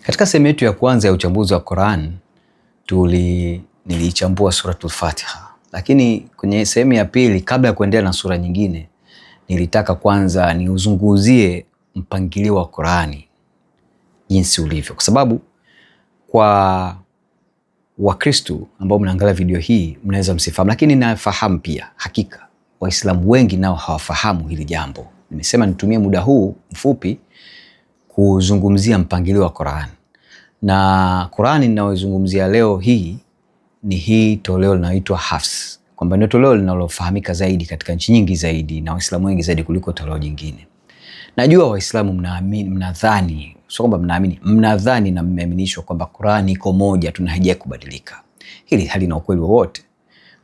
Katika sehemu yetu ya kwanza ya uchambuzi wa Qur'an niliichambua suratul Fatiha. Lakini kwenye sehemu ya pili, kabla ya kuendelea na sura nyingine, nilitaka kwanza niuzunguzie mpangilio wa Qur'ani jinsi ulivyo. Kwa sababu kwa Wakristo ambao mnaangalia video hii mnaweza msifahamu, lakini nafahamu pia hakika Waislamu wengi nao hawafahamu hili jambo. Nimesema nitumie muda huu mfupi kuzungumzia mpangilio wa Qur'an. Na Qur'an ninayozungumzia leo hii ni hii toleo linaloitwa Hafs, kwamba ndio toleo linalofahamika zaidi katika nchi nyingi zaidi na Waislamu wengi zaidi kuliko toleo jingine. Najua Waislamu mnadhani, sio kwamba mnaamini, mnadhani na mmeaminishwa kwamba Qur'an iko moja tu na haijai kubadilika. Hili halina ukweli wowote.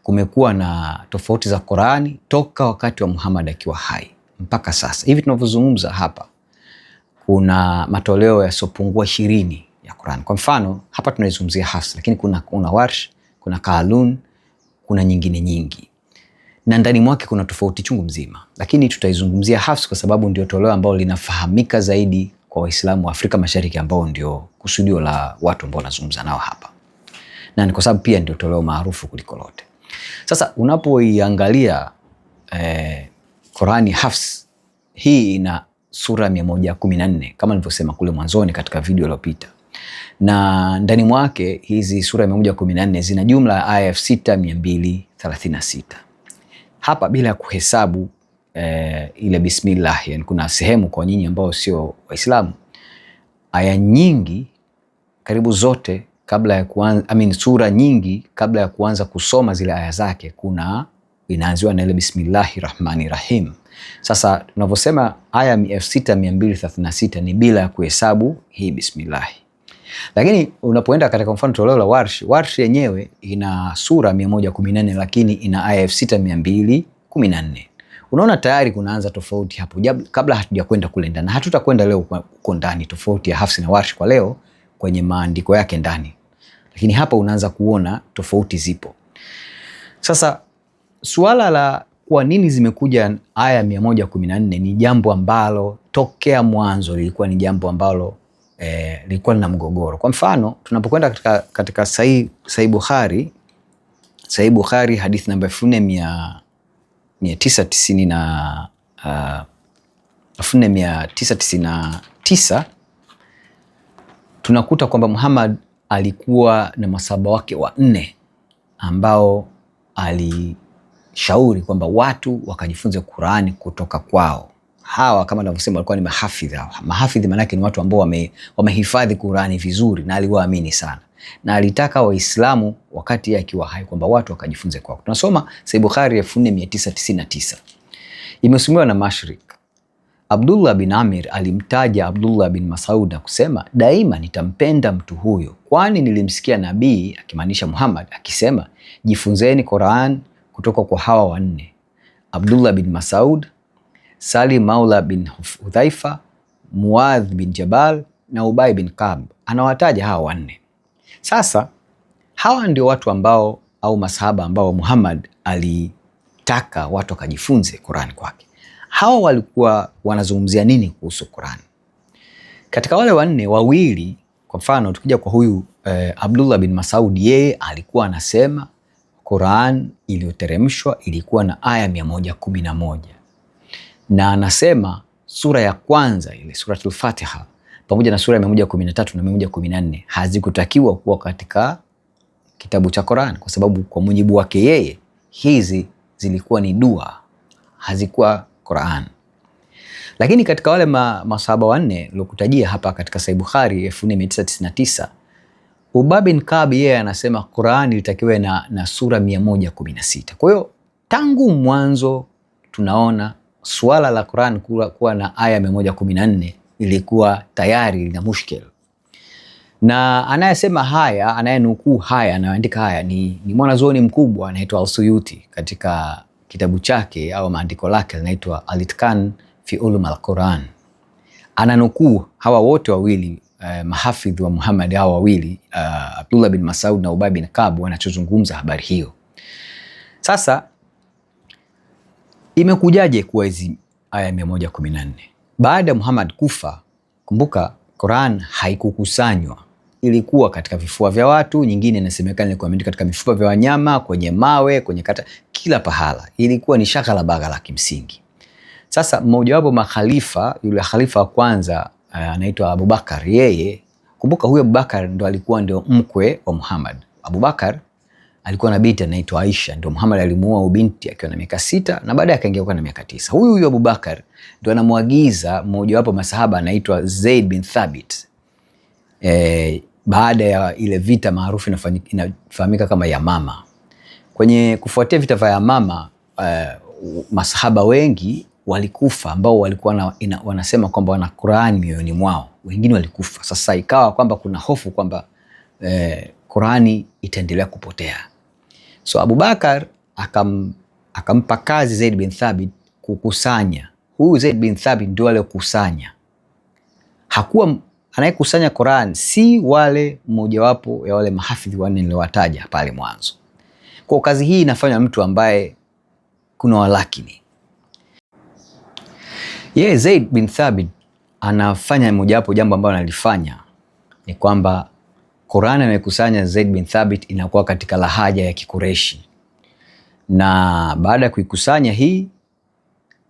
Kumekuwa na tofauti za Qur'ani toka wakati wa Muhammad akiwa hai mpaka sasa. Hivi tunavyozungumza hapa kuna matoleo yasopungua 20 ya Qur'an. Kwa mfano, hapa tunaizungumzia Hafs, lakini kuna Warsh, kuna Qalun, kuna nyingine nyingi. Na ndani mwake kuna tofauti chungu mzima. Lakini tutaizungumzia Hafs kwa sababu ndio toleo ambalo linafahamika zaidi kwa Waislamu wa Afrika Mashariki, ambao ndio kusudio la watu ambao nazungumza nao hapa. Na ni kwa sababu pia ndio toleo maarufu kuliko lote. Sasa unapoiangalia Qur'ani Hafs, hii ina sura 114 kama nilivyosema kule mwanzoni katika video iliyopita. Na ndani mwake hizi sura 114 zina jumla ya aya 6236. Hapa bila kuhesabu ile bismillah, yani kuna sehemu kwa nyinyi ambao sio Waislamu, aya nyingi karibu zote kabla ya kuanza, sura nyingi kabla ya kuanza kusoma zile aya zake inaanziwa na ile bismillahirrahmanirrahim. Sasa tunavyosema aya 6236 ni bila ya kuhesabu hii bismillah. Lakini unapoenda katika mfano toleo la Warsh yenyewe ina sura 114 lakini ina aya 6214. Unaona tayari kunaanza tofauti hapo kabla hatujakwenda kule ndani. Na hatutakwenda leo huko ndani tofauti ya Hafs na Warsh kwa leo kwenye maandiko yake ndani. Lakini hapa unaanza kuona tofauti zipo. Sasa suala la kwa nini zimekuja aya 114 ni jambo ambalo tokea mwanzo lilikuwa ni jambo ambalo lilikuwa na mgogoro. Kwa mfano, tunapokwenda katika Sahih Bukhari hadithi namba 4999 tunakuta kwamba Muhammad alikuwa na masahaba wake 4 ambao alishauri kwamba watu wakajifunze Qur'ani kutoka kwao. Hawa kama ninavyosema walikuwa ni mahafidh. Mahafidh maana yake ni watu ambao wamehifadhi Qur'ani vizuri, na aliwaamini sana. Na alitaka Waislamu wakati yake akiwa hai kwamba watu wakajifunze kwao. Tunasoma Sahih Bukhari 4999. Imesimuliwa na Mashrik. Abdullah bin Amir alimtaja Abdullah bin Mas'ud na kusema, daima nitampenda mtu huyo, kwani nilimsikia nabii akimaanisha Muhammad akisema, jifunzeni Qur'an kutoka kwa hawa 4: Abdullah bin Mas'ud, Salim Maula bin Hudhaifa, Muadh bin Jabal na Ubay bin Ka'b. Anawataja hawa 4. Sasa hawa ndio watu ambao au masahaba ambao Muhammad alitaka watu wakajifunze Qur'an kwake. Hawa walikuwa wanazungumzia nini kuhusu Qur'an? Katika wale 4, 2, kwa mfano tukija kwa huyu Abdullah bin Mas'ud, yeye alikuwa anasema Qur'an iliyoteremshwa ilikuwa na aya 111. Na anasema sura ya kwanza ile suratul Fatiha pamoja na sura ya 113 na 114 hazikutakiwa kuwa katika kitabu cha Qur'an, kwa sababu kwa mujibu wake yeye hizi zilikuwa ni dua, hazikuwa Qur'an. Lakini katika wale masahaba 4 nilokutajia hapa katika Sahih Bukhari 4999, Ubay bin Ka'b yeye anasema Qur'an ilitakiwa na sura 116. Kwa hiyo tangu mwanzo tunaona suala la Qur'an kuwa na aya 114 ilikuwa tayari lina mushkil. Na anayesema haya, anayenukuu haya, anaandika haya ni mwanazuoni mkubwa anaitwa Al-Suyuti katika kitabu chake au maandiko lake linaitwa Al-Itqan fi Ulum al-Quran. Ananukuu hawa wote wawili mahafidh wa Muhammad, hawa wawili Abdullah bin Mas'ud na Ubay bin Ka'b wanachozungumza habari hiyo. Sasa imekujaje kuwa hizi aya 114? Baada ya Muhammad kufa, kumbuka Qur'an haikukusanywa, ilikuwa katika vifua vya watu, nyingine inasemekana ilikuwa imeandikwa katika mifupa vya wanyama, kwenye mawe, kwenye kata, kila pahala. Ilikuwa ni shaghala baghala kimsingi. Sasa mmoja wapo makhalifa, yule khalifa wa kwanza anaitwa Abubakar, yeye kumbuka huyo Abubakar ndo alikuwa ndio mkwe wa Muhammad. Abubakar alikuwa na binti anaitwa Aisha, ndio Muhammad alimuoa binti akiwa na miaka 6 na baadaye akaingia kwa na miaka 9. Huyu Abubakar ndio anamuagiza mmoja wapo masahaba anaitwa Zaid bin Thabit, baada ya ile vita maarufu inafahamika kama Yamama. Kwenye kufuatia vita vya Yamama, masahaba wengi walikufa ambao walikuwa wanasema kwamba wana Qur'an mioyoni mwao, wengine walikufa. Sasa ikawa kwamba kuna hofu kwamba Qur'ani itaendelea kupotea. So Abubakar akampa kazi Zaid bin Thabit kukusanya. Huyu Zaid bin Thabit ndio aliyokusanya. Hakuwa anayekusanya Qur'an, si wale mmojawapo ya wale mahafidhi wanne niliowataja pale mwanzo. Kwa kazi hii inafanya mtu ambaye kuna walakini. Yeye Zaid bin Thabit anafanya mojawapo jambo ambalo analifanya ni kwamba Qur'an amekusanya Zaid bin Thabit inakuwa katika lahaja ya Kikureshi, na baada ya kuikusanya hii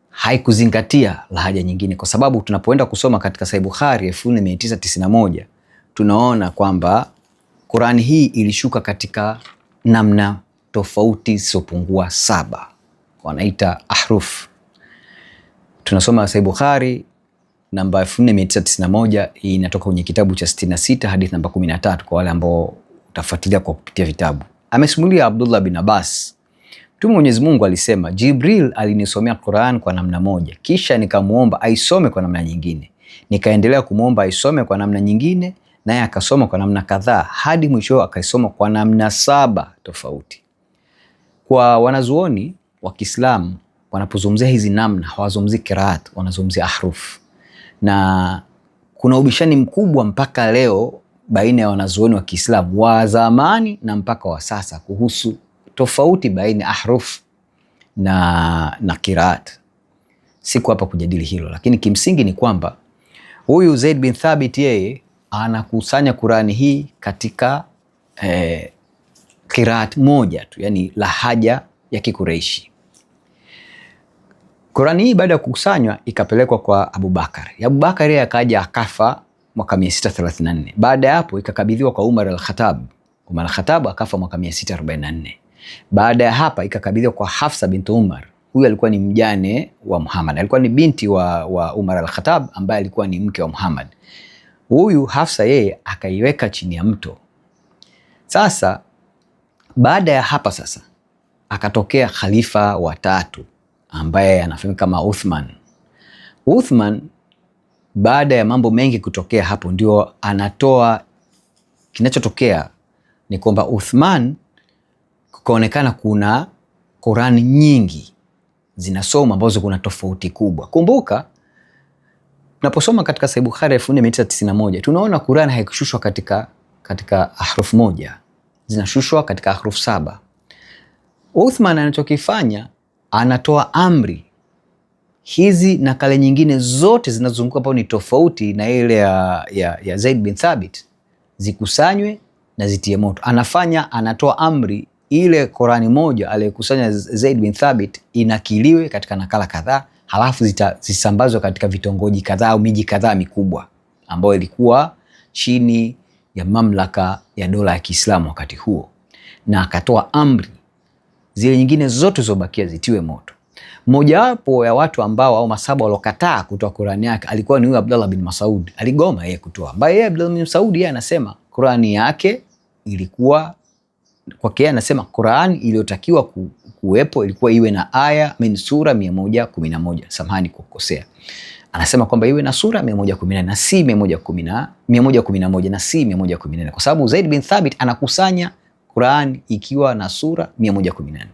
haikuzingatia lahaja nyingine, kwa sababu tunapoenda kusoma katika Sahih Bukhari 1991 tunaona kwamba Qur'an hii ilishuka katika namna tofauti zisizopungua 7, wanaita ahruf. Tunasoma Sahih Bukhari namba 1991, inatoka kwenye kitabu cha 66 hadithi namba 13 kwa wale ambao utafuatilia kwa kupitia vitabu. Amesimulia Abdullah bin Abbas, Mtume Mwenyezi Mungu alisema, Jibril alinisomea Qur'an kwa namna moja, kisha nikamuomba aisome kwa namna nyingine. Nikaendelea kumuomba aisome kwa namna nyingine, naye akasoma kwa namna kadhaa hadi mwisho akaisoma kwa namna 7 tofauti. Kwa wanazuoni wa Kiislamu wanapozungumzia hizi namna hawazungumzi qiraat, wanazungumzia ahruf. Na kuna ubishani mkubwa mpaka leo baina ya wanazuoni wa Kiislamu wa zamani na mpaka wa sasa kuhusu tofauti baina ahruf na qiraat. Siku hapa kujadili hilo, lakini kimsingi ni kwamba huyu Zaid bin Thabit yeye anakusanya Qur'ani hii katika qiraat moja tu, yani lahaja ya Kikureishi. Qur'ani hii baada ya kukusanywa ikapelekwa kwa Abubakar. Abubakar yeye akaja akafa mwaka 634. Baada ya hapo ikakabidhiwa kwa Umar al-Khattab. Umar al-Khattab akafa mwaka 644. Baada ya hapa ikakabidhiwa kwa Hafsa binti Umar. Huyu alikuwa ni mjane wa Muhammad. Alikuwa ni binti wa Umar al-Khattab ambaye alikuwa ni mke wa Muhammad. Huyu Hafsa yeye akaiweka chini ya mto. Sasa baada ya hapa sasa akatokea khalifa wa 3 ambaye anafahamika kama Uthman. Uthman baada ya mambo mengi kutokea hapo ndio anatoa, kinachotokea ni kwamba Uthman kukaonekana kuna Qur'an nyingi zinasoma ambazo kuna tofauti kubwa. Kumbuka tunaposoma katika Sahih Bukhari 1991 tunaona Qur'an haikushushwa katika ahruf moja, zinashushwa katika ahruf 7. Uthman anachokifanya anatoa amri hizi nakala nyingine zote zinazozunguka hapo ni tofauti na ile ya Zaid bin Thabit zikusanywe na zitie moto. Anatoa amri ile Qur'ani moja aliyokusanya Zaid bin Thabit inakiliwe katika nakala kadhaa, halafu zisambazwe katika vitongoji kadhaa au miji kadhaa mikubwa ambayo ilikuwa chini ya mamlaka ya dola ya Kiislamu wakati huo, na akatoa amri zile nyingine zote zobakia zitiwe moto. Mmojawapo ya watu ambao au masahaba walokataa kutoa Qur'ani yake alikuwa ni huyu Abdullah bin Mas'ud. Aligoma yeye kutoa, ambaye yeye Abdullah bin Mas'ud yeye anasema Qur'ani yake ilikuwa kwake, anasema Qur'ani iliyotakiwa kuwepo ilikuwa iwe na aya sura 111. Samahani kwa kukosea, anasema kwamba iwe na sura 114 na si 111 na si 114, kwa sababu Zaid bin Thabit anakusanya Qur'an ikiwa na sura 114.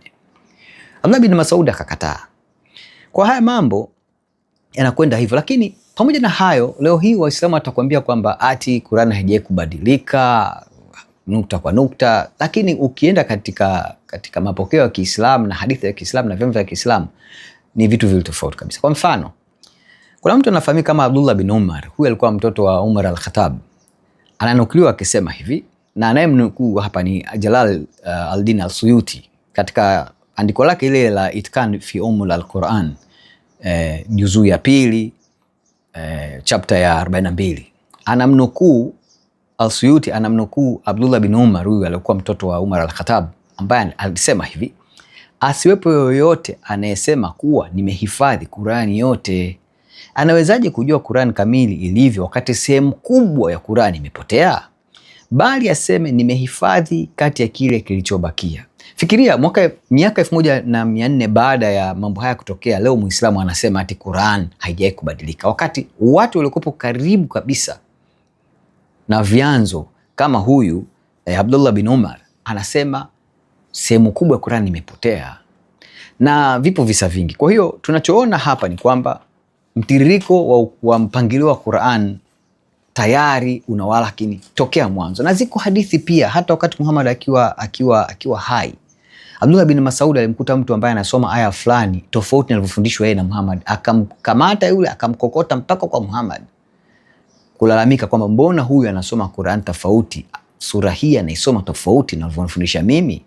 Abdullah bin Mas'ud akakataa. Kwa haya mambo yanakwenda hivyo, lakini pamoja na hayo leo hii Waislamu watakwambia kwamba ati Qur'an haijai kubadilika nukta kwa nukta, lakini ukienda katika mapokeo ya Kiislamu na hadithi ya Kiislamu na vyombo vya Kiislamu ni vitu vile tofauti kabisa. Kwa Kuna mtu anafahamika kama Abdullah bin Umar. Huyu alikuwa mtoto wa Umar al-Khattab. Ananukuliwa akisema hivi, na anayemnukuu hapa ni Jalal al-Din al-Suyuti katika andiko lake ile la Itqan fi Ulum al-Quran, juzuu ya pili, chapter ya 42. Anamnukuu al-Suyuti, anamnukuu Abdullah bin Umar, huyu alikuwa mtoto wa Umar al-Khattab, ambaye alisema hivi: asiwepo yoyote anayesema kuwa nimehifadhi Qurani yote. Anawezaje kujua Qurani kamili ilivyo wakati sehemu kubwa ya Qurani imepotea? Bali aseme nimehifadhi kati ya kile kilichobakia. Fikiria miaka 1400 baada ya mambo haya kutokea, leo Muislamu anasema ati Qurani haijai kubadilika, wakati watu waliokuwa karibu kabisa na vyanzo kama huyu Abdullah bin Umar anasema sehemu kubwa ya Qurani imepotea, na vipo visa vingi. Kwa hiyo tunachoona hapa ni kwamba mtiririko wa mpangilio wa Qur'an tayari unawala, lakini tokea mwanzo, na ziko hadithi pia hata wakati Muhammad akiwa hai. Abdullah bin Mas'ud alimkuta mtu ambaye anasoma aya fulani tofauti na alivyofundishwa yeye na Muhammad, akamkamata yule akamkokota mpaka kwa Muhammad kulalamika kwamba mbona huyu anasoma Qur'an tofauti, sura hii anaisoma tofauti na alivyofundisha mimi.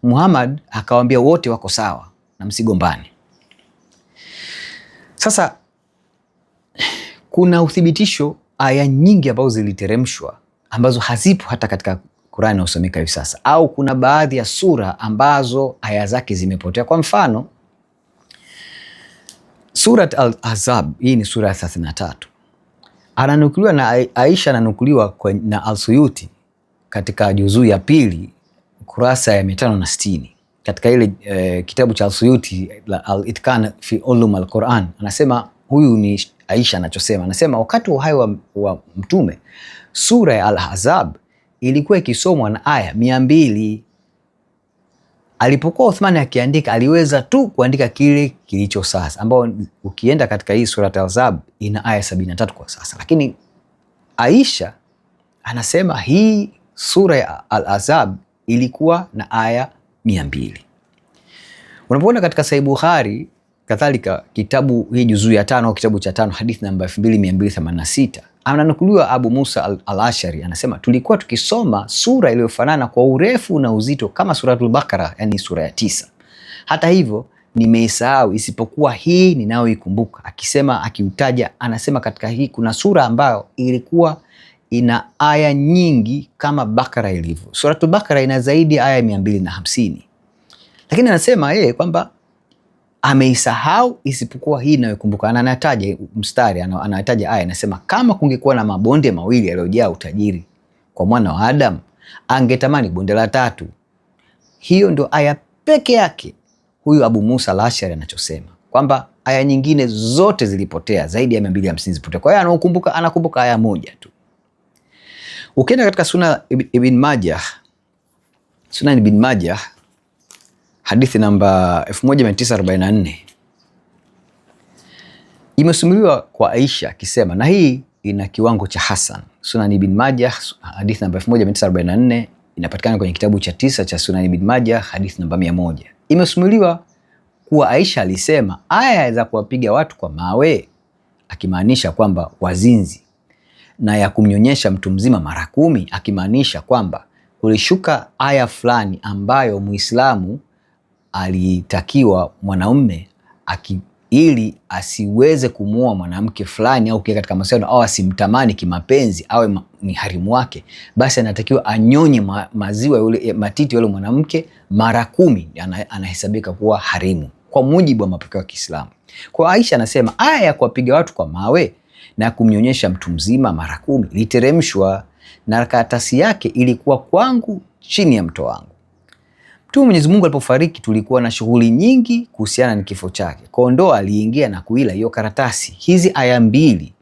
Muhammad akawaambia wote wako sawa na msigombane. Sasa kuna uthibitisho, aya nyingi ambazo ziliteremshwa ambazo hazipo hata katika Qur'ani inayosomeka hivi sasa, au kuna baadhi ya sura ambazo aya zake zimepotea. Kwa mfano Surat Al-Ahzab, hii ni sura ya 33, ananukuliwa na Aisha, ananukuliwa na Al-Suyuti katika juzuu ya pili kurasa ya 560 katika ile kitabu cha Al-Suyuti Al-Itqan fi Ulum al-Quran. Anasema, huyu ni Aisha anachosema, anasema wakati wa uhai wa Mtume sura ya Al-Ahzab ilikuwa ikisomwa na aya 200. Alipokuwa Uthmani akiandika aliweza tu kuandika kile kilicho sasa, ambao ukienda katika hii sura Al-Ahzab ina aya 73 kwa sasa, lakini Aisha anasema hii sura ya Al-Ahzab ilikuwa na aya 200. Unapoona katika Sahih Bukhari kadhalika kitabu hii juzuu ya 5 au kitabu cha 5 hadithi namba 2286, ananukuliwa Abu Musa al-Ashari anasema tulikuwa tukisoma sura iliyofanana kwa urefu na uzito kama suratul Baqara, yani sura ya 9. Hata hivyo nimeisahau isipokuwa hii ninayoikumbuka. Akisema akiutaja, anasema katika hii kuna sura ambayo ilikuwa ina aya nyingi kama Baqara ilivyo. Suratul Baqara ina zaidi ya aya 250. Lakini anasema yeye kwamba ameisahau isipokuwa hii inayokumbuka. Anataja mstari, anataja aya, anasema kama kungekuwa na mabonde mawili yaliyojaa utajiri kwa mwana wa Adam, angetamani bonde la tatu. Hiyo ndio aya peke yake huyu Abu Musa al-Ashari anachosema, kwamba aya nyingine zote zilipotea, zaidi ya 250 zilipotea. Kwa hiyo anakumbuka aya moja tu. Ukienda katika Sunan Ibn Majah hadithi namba 1944 imesimuliwa kwa Aisha akisema, na hii ina kiwango cha hasan. Sunan Ibn Majah hadithi namba 1944 inapatikana kwenye kitabu cha 9 cha Sunan Ibn Majah hadithi namba 100. Imesimuliwa kuwa Aisha alisema aya za kuwapiga watu kwa mawe, akimaanisha kwamba wazinzi, na ya kumnyonyesha mtu mzima mara 10, akimaanisha kwamba kulishuka aya fulani ambayo Muislamu alitakiwa mwanaume ili asiweze kumuoa mwanamke fulani au katika mahusiano au asimtamani kimapenzi awe ni harimu wake, basi anatakiwa anyonye maziwa yule matiti yule mwanamke mara 10, anahesabika kuwa harimu kwa mujibu wa mapokeo ya Kiislamu. Kwa Aisha anasema aya ya kuwapiga watu kwa mawe na kumnyonyesha mtu mzima mara 10 iliteremshwa na karatasi yake ilikuwa kwangu chini ya mto wangu. Mtume Mwenyezi Mungu alipofariki tulikuwa na shughuli nyingi kuhusiana na kifo chake. Kondoo aliingia na kuila hiyo karatasi. Hizi aya 2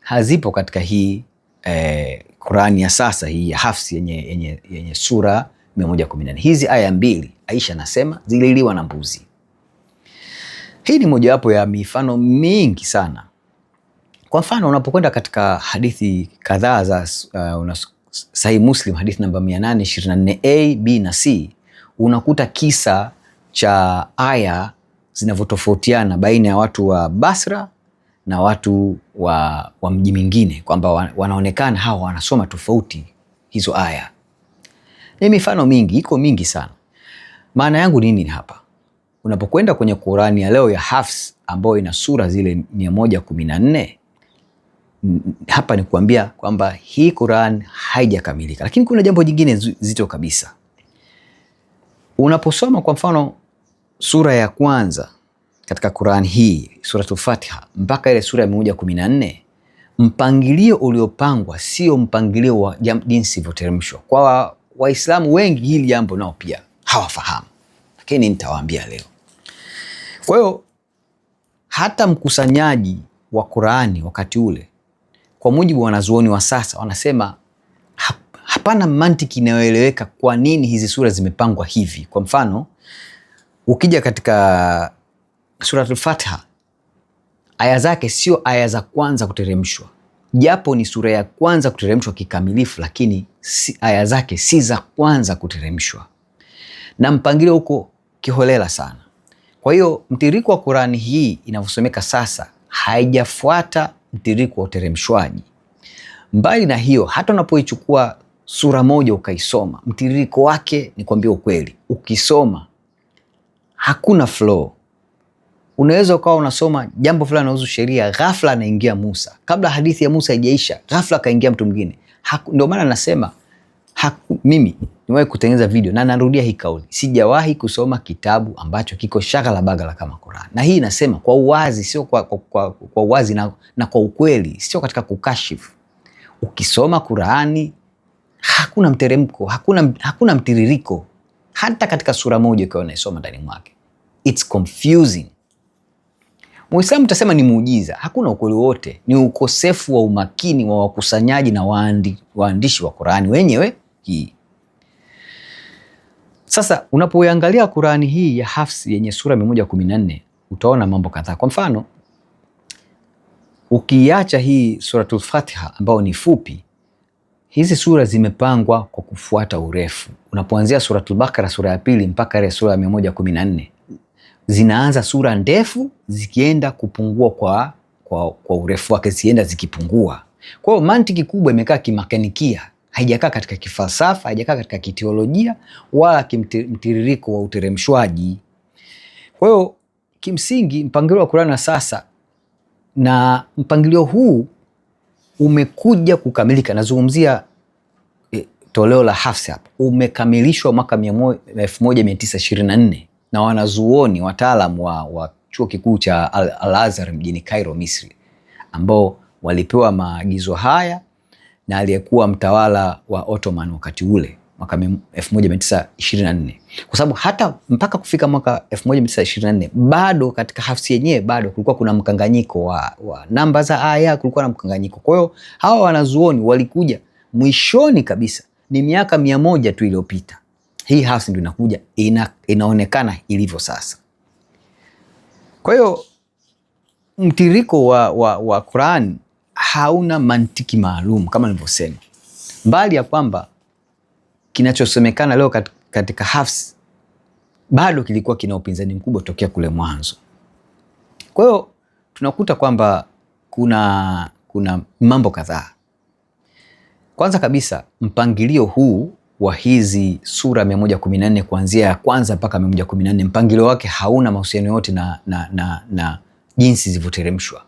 hazipo katika hii Qur'ani ya sasa hii ya Hafsi yenye sura 114. Hizi aya 2 Aisha anasema zililiwa na mbuzi. Hii ni mojawapo ya mifano mingi sana. Kwa mfano unapokwenda katika hadithi kadhaa za Sahih Muslim hadithi namba 824A, B na C, unakuta kisa cha aya zinavyotofautiana baina ya watu wa Basra na watu wa mji mwingine kwamba wanaonekana hawa wanasoma tofauti hizo aya. Ni mifano mingi, iko mingi sana. Maana yangu nini hapa? Unapokwenda kwenye Qur'ani ya leo ya Hafs ambayo ina sura zile 114, hapa ni kuambia kwamba hii Qur'an haijakamilika. Lakini kuna jambo jingine zito kabisa. Unaposoma kwa mfano sura ya kwanza katika Qur'an hii, Suratul Fatiha, mpaka ile sura ya 114, mpangilio uliopangwa sio mpangilio wa jinsi ilivyoteremshwa. Kwa Waislamu wengi hili jambo nao pia hawafahamu, lakini nitawaambia leo. Kwa hiyo hata mkusanyaji wa Qur'ani wakati ule, kwa mujibu wa wanazuoni wa sasa, wanasema hapana mantiki inayoeleweka kwa nini hizi sura zimepangwa hivi. Kwa mfano, ukija katika Suratul Fatiha, aya zake sio aya za kwanza kuteremshwa. Japo ni sura ya kwanza kuteremshwa kikamilifu, lakini aya zake si za kwanza kuteremshwa. Na mpangilio huko kiholela sana. Kwa hiyo mtiririko wa Qur'ani hii inavyosomeka sasa haijafuata mtiririko wa uteremshwaji. Mbali na hiyo, hata unapoichukua sura moja ukaisoma, mtiririko wake, ni kuambia ukweli, ukisoma hakuna flow. Unaweza ukawa unasoma jambo fulani kuhusu sheria, ghafla anaingia Musa. Kabla hadithi ya Musa haijaisha, ghafla kaingia mtu mwingine. Ndio maana nasema mimi niwahi kutengeneza video na narudia hii kauli. Sijawahi kusoma kitabu ambacho kiko shaghala baghala kama Qur'an. Na hii nasema kwa uwazi, sio kwa uwazi na kwa ukweli, sio katika kukashifu. Ukisoma Qur'ani hakuna mteremko, hakuna mtiririko. Hata katika sura moja ukiwa unaisoma ndani mwake, it's confusing. Muislamu utasema ni muujiza. Hakuna ukweli wote, ni ukosefu wa umakini wa wakusanyaji na waandishi wa Qur'ani wenyewe hii. Sasa unapoangalia Qur'ani hii ya Hafs yenye sura 114, utaona mambo kadhaa. Kwa mfano, ukiacha hii Suratul Fatiha ambayo ni fupi, hizi sura zimepangwa kwa kufuata urefu. Unapoanzia Suratul Baqara sura ya pili mpaka ile sura ya 114, zinaanza sura ndefu zikienda kupungua kwa urefu wake, zienda zikipungua. Kwa hiyo mantiki kubwa imekaa kimakanikia, haijakaa katika kifalsafa, haijakaa katika kiteolojia wala kimtiririko wa uteremshwaji. Kwa hiyo kimsingi mpangilio wa Qur'an sasa, na mpangilio huu umekuja kukamilika. Nazungumzia toleo la Hafs hapa, umekamilishwa mwaka 1924 na wanazuoni wataalamu wa chuo kikuu cha Al-Azhar mjini Cairo, Misri, ambao walipewa maagizo haya na aliyekuwa mtawala wa Ottoman wakati ule mwaka 1924. Kwa sababu hata mpaka kufika mwaka 1924 bado katika Hafs yenyewe bado kulikuwa kuna mkanganyiko wa namba za aya, kulikuwa na mkanganyiko. Kwa hiyo hawa wanazuoni walikuja mwishoni kabisa, ni miaka 100 tu iliyopita, hii Hafs ndio inakuja inaonekana ilivyo sasa. Kwa hiyo mtiririko wa Qur'an hauna mantiki maalum kama nilivyosema. Mbali ya kwamba kinachosemekana leo katika Hafs bado kilikuwa kina upinzani mkubwa tokea kule mwanzo. Kwa hiyo tunakuta kwamba kuna mambo kadhaa. Kwanza kabisa, mpangilio huu wa hizi sura 114 kuanzia ya kwanza mpaka 114, mpangilio wake hauna mahusiano yote na jinsi zilivyoteremshwa,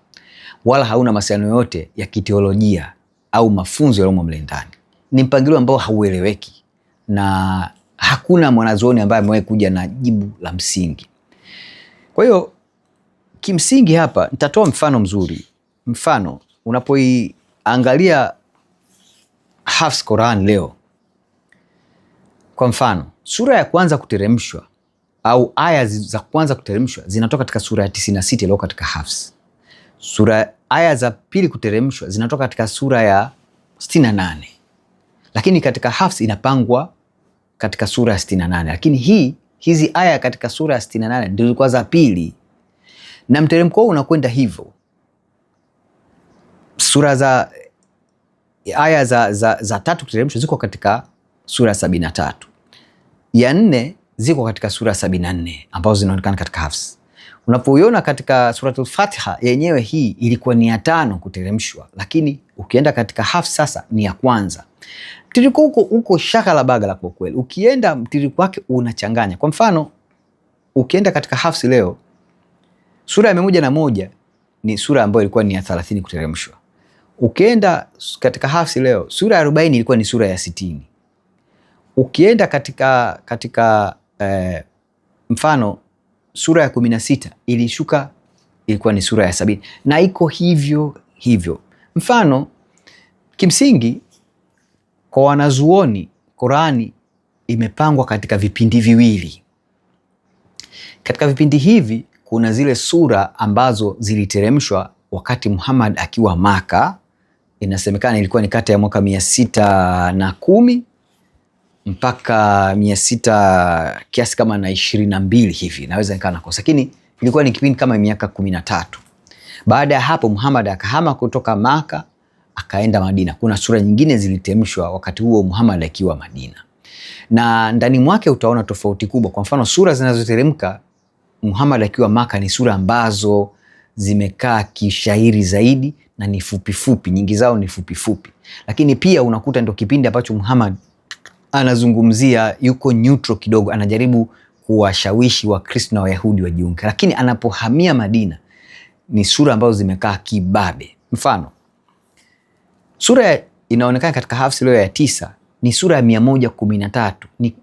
wala hauna mahusiano yote ya kiteolojia au mafunzo yaliyomo mle ndani. Ni mpangilio ambao haueleweki na hakuna mwanazuoni ambaye amewahi kuja na jibu la msingi. Kwa hiyo kimsingi hapa nitatoa mfano mzuri. Mfano, unapoiangalia Hafs Qur'an leo, kwa mfano, sura ya kwanza kuteremshwa au aya za kwanza kuteremshwa zinatoka katika sura ya 96 iliyo katika Hafs. Aya za pili kuteremshwa zinatoka katika sura ya 68. Lakini katika Hafs inapangwa katika sura ya 68. Lakini hizi aya katika sura ya 68 ndio zilikuwa za pili. Na mteremko huu unakwenda hivyo. Aya za tatu kuteremshwa ziko katika sura ya 73. Ya 4 ziko katika sura ya 74 ambazo zinaonekana katika Hafs. Unapoiona katika Suratul Fatiha yenyewe, hii ilikuwa ni ya 5 kuteremshwa, lakini ukienda katika Hafs sasa ni ya kwanza. Mtiririko huko shaghala baghala kwa kweli. Ukienda mtiririko wake unachanganya. Kwa mfano, ukienda katika Hafs leo, sura ya 101 ni sura ambayo ilikuwa ni ya 30 kuteremshwa. Ukienda katika Hafs leo, sura ya 40 ilikuwa ni sura ya 60. Ukienda katika mfano sura ya 16 ilishuka, ilikuwa ni sura ya 70, na iko hivyo hivyo. Mfano, kimsingi kwa wanazuoni Qurani imepangwa katika vipindi viwili. Katika vipindi hivi kuna zile sura ambazo ziliteremshwa wakati Muhammad akiwa Maka. Inasemekana ilikuwa ni kati ya mwaka 610 mpaka 600 kiasi kama na 22 hivi, naweza nikaa nakosa, lakini ilikuwa ni kipindi kama miaka 13. Baada ya hapo Muhammad akahama kutoka Maka akaenda Madina. Kuna sura nyingine ziliteremshwa wakati huo Muhammad akiwa Madina, na ndani mwake utaona tofauti kubwa. Kwa mfano, sura zinazoteremka Muhammad akiwa Maka ni sura ambazo zimekaa kishairi zaidi na ni fupi fupi, nyingi zao ni fupi fupi, lakini pia unakuta ndio kipindi ambacho Muhammad anazungumzia, yuko neutral kidogo, anajaribu kuwashawishi Wakristo na Wayahudi wajiunge. Lakini anapohamia Madina ni sura ambazo zimekaa kibabe. Mfano, sura inaonekana katika Hafs leo ya 9 ni sura ya 113,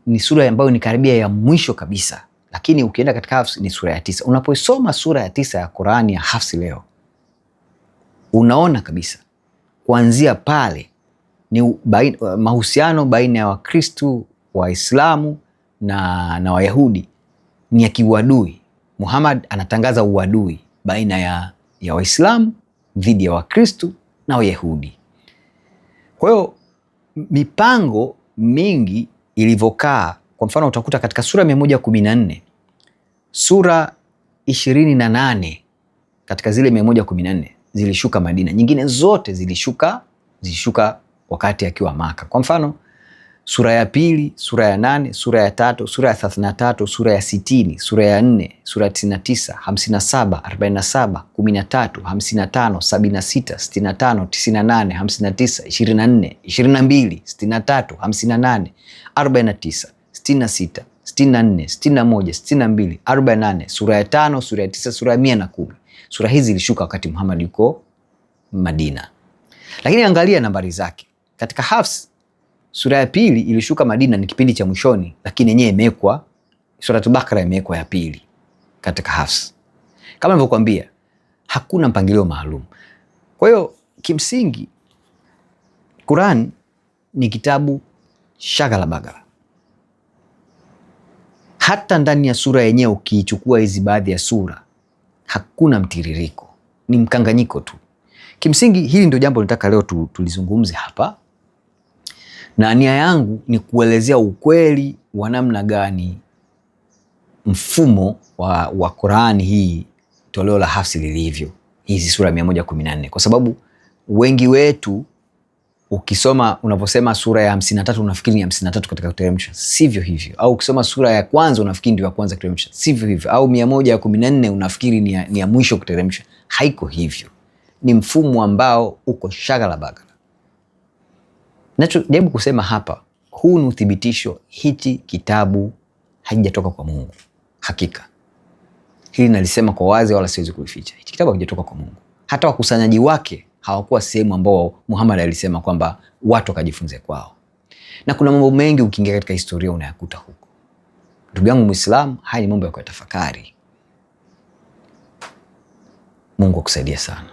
ni sura ambayo ni karibia ya mwisho kabisa, lakini ukienda katika Hafs ni sura ya 9. Unapoisoma sura ya 9 ya Qurani ya Hafs leo, unaona kabisa kuanzia pale ni mahusiano baina ya Wakristo, Waislamu na Wayahudi ni ya kiuadui. Muhammad anatangaza uadui baina ya Waislamu dhidi ya Wakristo na Wayahudi. Kwa hiyo mipango mingi ilivyokaa, kwa mfano utakuta katika sura 114, sura 28 katika zile 114 zilishuka Madina, nyingine zote zilishuka wakati akiwa Maka. Kwa mfano, sura ya 2, sura ya 8, sura ya 3, sura ya 33, sura ya 60, sura ya 4, sura ya 99, 57, 47, 13, 55, 76, 65, 98, 59, 24, 22, 63, 58, 49, 66, 64, 61, 62, 48, sura ya 5, sura ya 9, sura ya 110. Sura hizi zilishuka wakati Muhammad yuko Madina. Lakini angalia nambari zake. Katika Hafs sura ya 2 ilishuka Madina, ni kipindi cha mwishoni, lakini yenyewe imewekwa, Suratul Bakara imewekwa ya 2 katika Hafs. Kama nilivyokuambia, hakuna mpangilio maalum. Kwa hiyo kimsingi Quran ni kitabu shaghala baghala. Hata ndani ya sura yenyewe ukiichukua hizi baadhi ya sura, hakuna mtiririko, ni mkanganyiko tu. Kimsingi hili ndio jambo nataka leo tulizungumze hapa, na nia yangu ni kuelezea ukweli wa namna gani mfumo wa Qur'ani hii toleo la Hafs lilivyo, hizi sura 114, kwa sababu wengi wetu ukisoma, unaposema sura ya 53 unafikiri ni 53 katika kuteremsha, sivyo hivyo. Au ukisoma sura ya kwanza unafikiri ndio ya kwanza kuteremsha, sivyo hivyo. Au 114 unafikiri ni ya mwisho kuteremsha, haiko hivyo. Ni mfumo ambao uko shaghala baghala. Nachojaribu kusema hapa, huu ni uthibitisho hichi kitabu hakijatoka kwa Mungu. Hakika hili nalisema kwa wazi, wala siwezi kuificha. Hichi kitabu hakijatoka kwa Mungu. Hata wakusanyaji wake hawakuwa sehemu ambao Muhammad alisema kwamba watu wakajifunze kwao. Na kuna mambo mengi ukiingia katika historia unayakuta huko. Ndugu yangu Muislamu, haya ni mambo ya kutafakari. Mungu akusaidie sana.